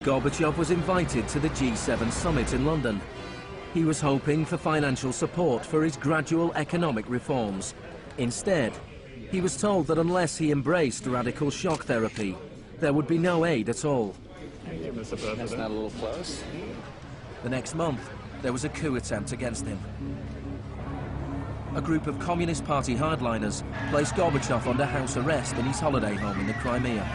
Gorbachev was invited to the G7 summit in London. He was hoping for financial support for his gradual economic reforms. Instead, he was told that unless he embraced radical shock therapy, there would be no aid at all. That's not a little close. The next month, there was a coup attempt against him. A group of Communist Party hardliners placed Gorbachev under house arrest in his holiday home in the Crimea.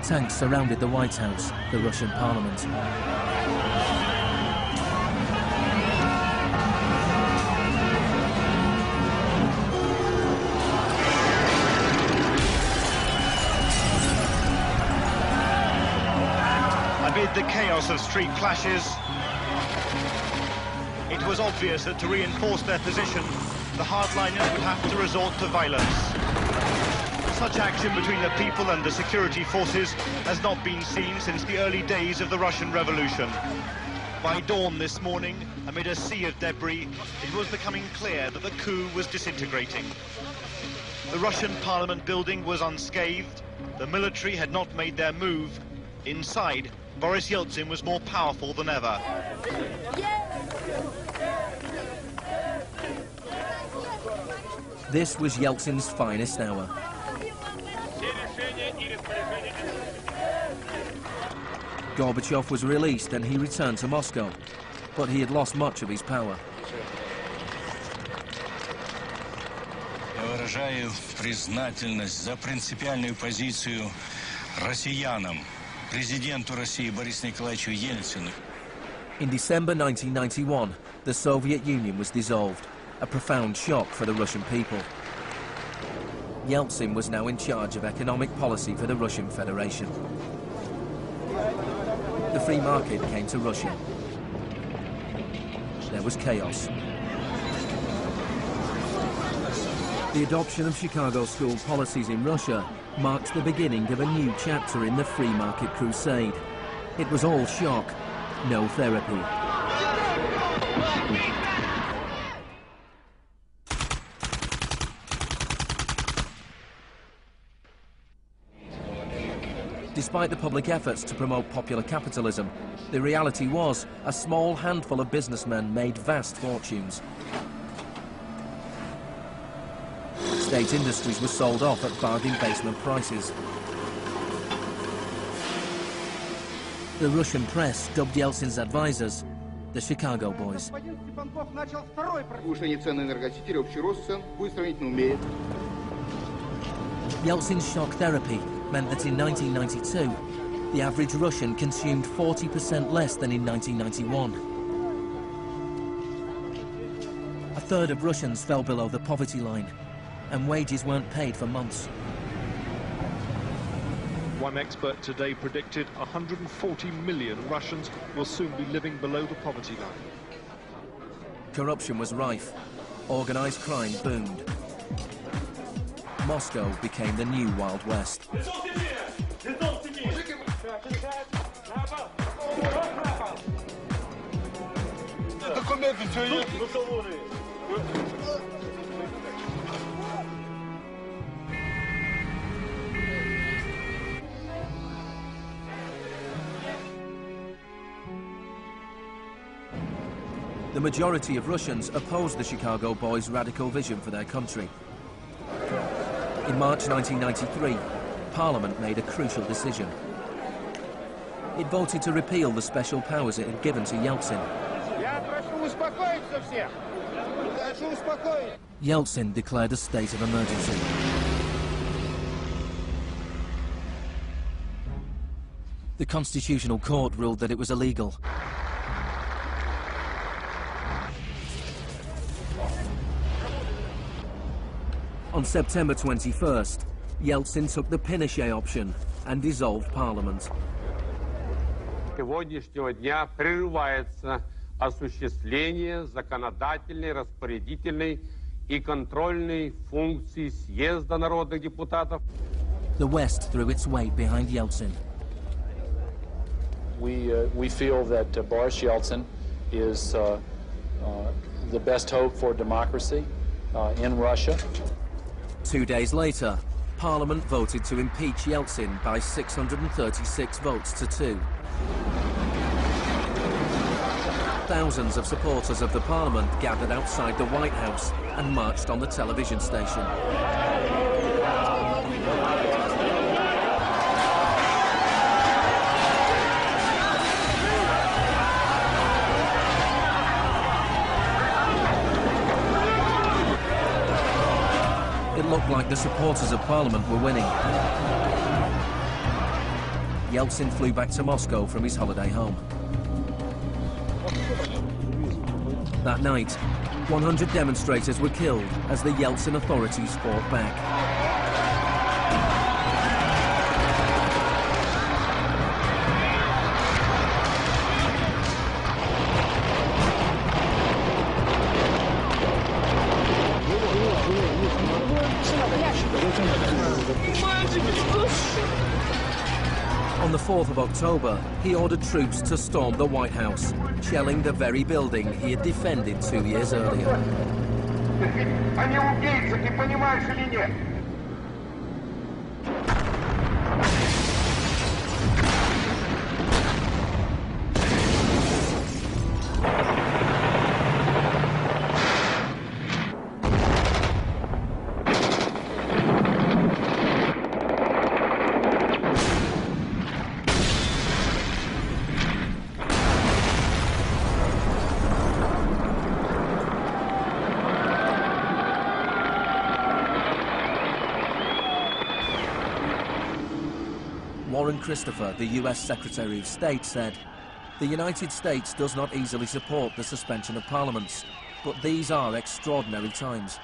Tanks surrounded the White House, the Russian parliament. Amid the chaos of street clashes, it was obvious that to reinforce their position, the hardliners would have to resort to violence. Such action between the people and the security forces has not been seen since the early days of the Russian Revolution. By dawn this morning, amid a sea of debris, it was becoming clear that the coup was disintegrating. The Russian parliament building was unscathed, the military had not made their move. Inside, Boris Yeltsin was more powerful than ever. This was Yeltsin's finest hour. Gorbachev was released and he returned to Moscow, but he had lost much of his power. Я выражаю признательность за принципиальную позицию россиянам, президенту России Борису Николаевичу Ельцину. In December 1991, the Soviet Union was dissolved, a profound shock for the Russian people. Yeltsin was now in charge of economic policy for the Russian Federation. The free market came to Russia. There was chaos. The adoption of Chicago school policies in Russia marked the beginning of a new chapter in the free market crusade. It was all shock, no therapy. Despite the public efforts to promote popular capitalism, the reality was a small handful of businessmen made vast fortunes. State industries were sold off at bargain basement prices. The Russian press dubbed Yeltsin's advisors the Chicago Boys. Yeltsin's shock therapy meant that in 1992, the average Russian consumed 40% less than in 1991. A third of Russians fell below the poverty line, and wages weren't paid for months. One expert today predicted 140 million Russians will soon be living below the poverty line. Corruption was rife. Organized crime boomed. Moscow became the new Wild West. The majority of Russians opposed the Chicago Boys' radical vision for their country. In March 1993, Parliament made a crucial decision. It voted to repeal the special powers it had given to Yeltsin. Yeltsin declared a state of emergency. The Constitutional Court ruled that it was illegal. On September 21st, Yeltsin took the Pinochet option and dissolved Parliament. Сегодняшнего дня прерывается осуществление законодательной, распорядительной и контрольной функций съезда народных депутатов. The West threw its weight behind Yeltsin. We feel that Boris Yeltsin is the best hope for democracy in Russia. 2 days later, Parliament voted to impeach Yeltsin by 636 votes to 2. Thousands of supporters of the Parliament gathered outside the White House and marched on the television station. It looked like the supporters of Parliament were winning. Yeltsin flew back to Moscow from his holiday home. That night, 100 demonstrators were killed as the Yeltsin authorities fought back. On the 4th of October, he ordered troops to storm the White House, shelling the very building he had defended 2 years earlier. Warren Christopher, the US Secretary of State, said, "The United States does not easily support the suspension of parliaments, but these are extraordinary times."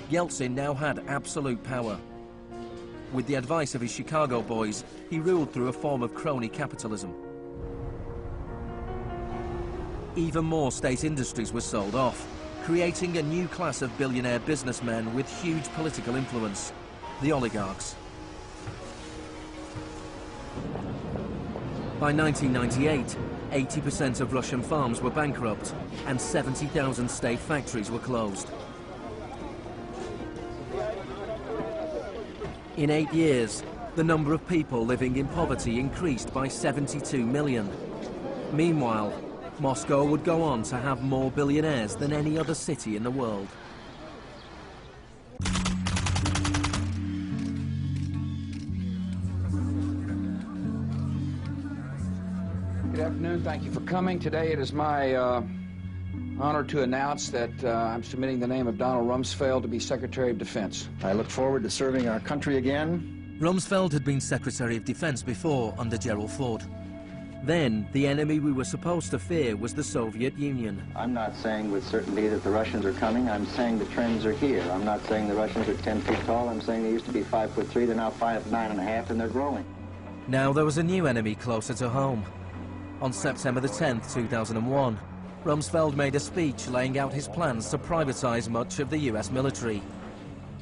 Yeltsin now had absolute power. With the advice of his Chicago boys, he ruled through a form of crony capitalism. Even more state industries were sold off, creating a new class of billionaire businessmen with huge political influence, the oligarchs. By 1998, 80% of Russian farms were bankrupt and 70,000 state factories were closed. In 8 years, the number of people living in poverty increased by 72 million. Meanwhile, Moscow would go on to have more billionaires than any other city in the world. Good afternoon. Thank you for coming. Today it is my honor to announce that I'm submitting the name of Donald Rumsfeld to be Secretary of Defense. I look forward to serving our country again. Rumsfeld had been Secretary of Defense before under Gerald Ford. Then, the enemy we were supposed to fear was the Soviet Union. I'm not saying with certainty that the Russians are coming. I'm saying the trends are here. I'm not saying the Russians are 10 feet tall. I'm saying they used to be 5'3". They're now 5'9½", and they're growing. Now there was a new enemy closer to home. On September the 10th, 2001, Rumsfeld made a speech laying out his plans to privatize much of the US military.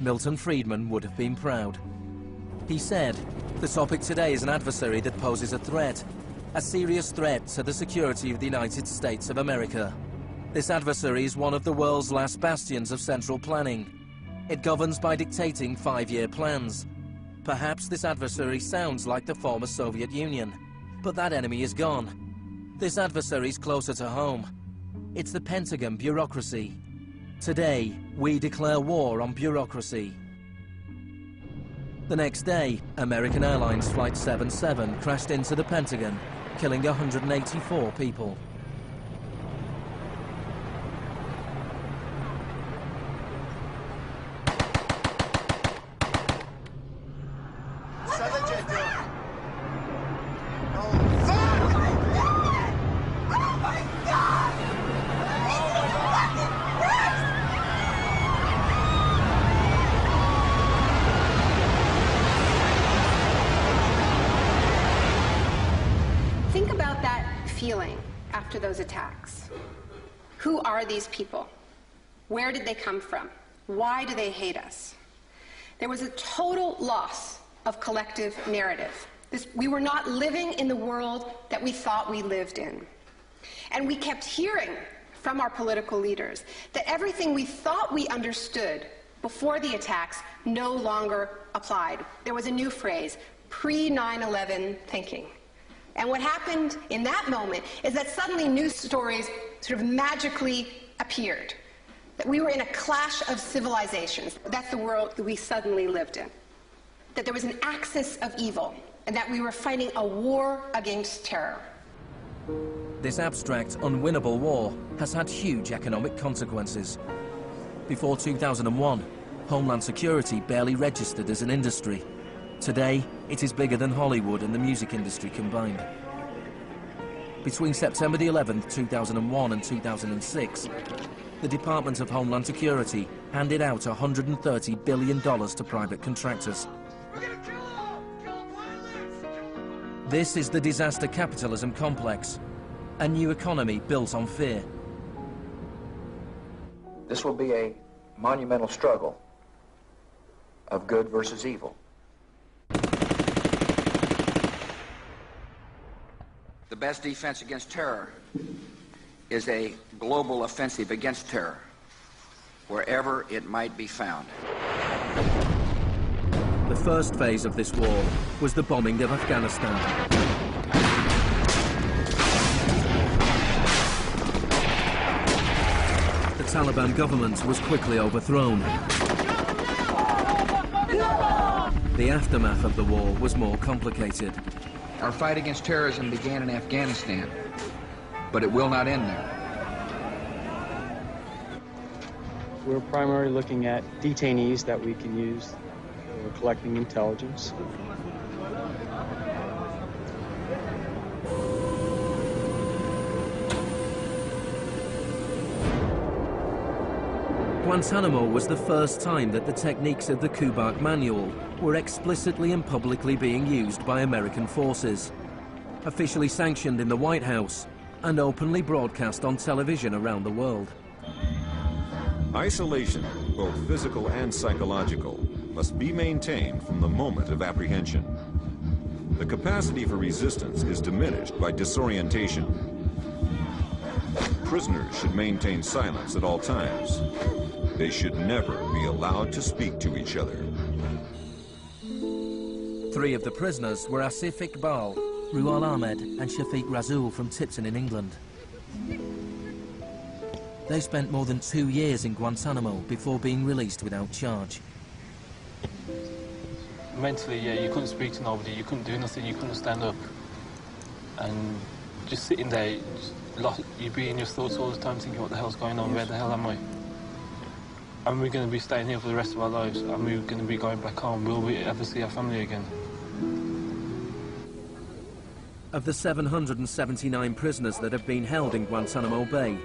Milton Friedman would have been proud. He said, "The topic today is an adversary that poses a serious threat to the security of the United States of America. This adversary is one of the world's last bastions of central planning. It governs by dictating 5-year plans. Perhaps this adversary sounds like the former Soviet Union, but that enemy is gone. This adversary is closer to home. It's the Pentagon bureaucracy. Today, we declare war on bureaucracy." The next day, American Airlines Flight 77 crashed into the Pentagon, killing 184 people. Think about that feeling after those attacks. Who are these people? Where did they come from? Why do they hate us? There was a total loss of collective narrative. We were not living in the world that we thought we lived in. And we kept hearing from our political leaders that everything we thought we understood before the attacks no longer applied. There was a new phrase, pre-9/11 thinking. And what happened in that moment is that suddenly news stories sort of magically appeared, that we were in a clash of civilizations. That's the world that we suddenly lived in. That there was an axis of evil, and that we were fighting a war against terror. This abstract, unwinnable war has had huge economic consequences. Before 2001, Homeland Security barely registered as an industry. Today, it is bigger than Hollywood and the music industry combined. Between September the 11th, 2001 and 2006, the Department of Homeland Security handed out $130 billion to private contractors. This is the disaster capitalism complex, a new economy built on fear. This will be a monumental struggle of good versus evil. The best defense against terror is a global offensive against terror, wherever it might be found. The first phase of this war was the bombing of Afghanistan. The Taliban government was quickly overthrown. The aftermath of the war was more complicated. Our fight against terrorism began in Afghanistan, but it will not end there. We're primarily looking at detainees that we can use. We're collecting intelligence. Guantanamo was the first time that the techniques of the Kubark Manual were explicitly and publicly being used by American forces, officially sanctioned in the White House and openly broadcast on television around the world. Isolation, both physical and psychological, must be maintained from the moment of apprehension. The capacity for resistance is diminished by disorientation. Prisoners should maintain silence at all times. They should never be allowed to speak to each other. 3 of the prisoners were Asif Iqbal, Ruhal Ahmed and Shafiq Rasool from Tipton in England. They spent more than 2 years in Guantanamo before being released without charge. Mentally, yeah, you couldn't speak to nobody, you couldn't do nothing, you couldn't stand up. And just sitting there, you'd be in your thoughts all the time thinking, what the hell's going on, where the hell am I? Are we going to be staying here for the rest of our lives? Are we going to be going back home? Will we ever see our family again? Of the 779 prisoners that have been held in Guantanamo Bay,